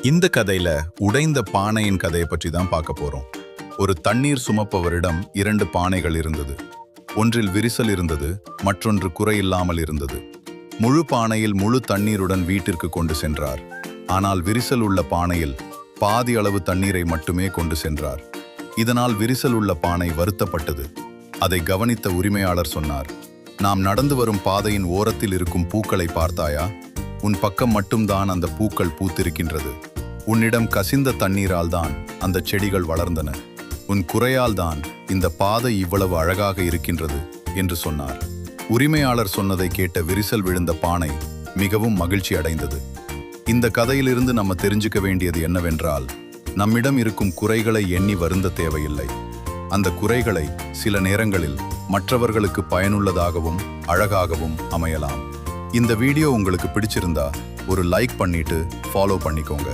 இந்த கதையில உடைந்த பானையின் கதையை பற்றி தான் பார்க்க போறோம். ஒரு தண்ணீர் சுமப்பவரிடம் 2 பானைகள் இருந்தது. ஒன்றில் விரிசல் இருந்தது, மற்றொன்று குறையில்லாமல் இருந்தது. முழு பானையில் முழு தண்ணீருடன் வீட்டிற்கு கொண்டு சென்றார். ஆனால் விரிசல் உள்ள பானையில் பாதி அளவு தண்ணீரை மட்டுமே கொண்டு சென்றார். இதனால் விரிசல் உள்ள பானை வருத்தப்பட்டது. அதை கவனித்த உரிமையாளர் சொன்னார், நாம் நடந்து வரும் பாதையின் ஓரத்தில் இருக்கும் பூக்களை பார்த்தாயா? உன் பக்கம் மட்டும்தான் அந்த பூக்கள் பூத்திருக்கின்றது. உன்னிடம் கசிந்த தண்ணீரால் தான் அந்த செடிகள் வளர்ந்தன. உன் குறையால் தான் இந்த பாதை இவ்வளவு அழகாக இருக்கின்றது என்று சொன்னார். உரிமையாளர் சொன்னதை கேட்ட விரிசல் விழுந்த பானை மிகவும் மகிழ்ச்சி அடைந்தது. இந்த கதையிலிருந்து நம்ம தெரிஞ்சுக்க வேண்டியது என்னவென்றால், நம்மிடம் இருக்கும் குறைகளை எண்ணி வருந்த தேவையில்லை. அந்த குறைகளை சில நேரங்களில் மற்றவர்களுக்கு பயனுள்ளதாகவும் அழகாகவும் அமையலாம். இந்த வீடியோ உங்களுக்கு பிடிச்சிருந்தா ஒரு லைக் பண்ணிட்டு ஃபாலோ பண்ணிக்கோங்க.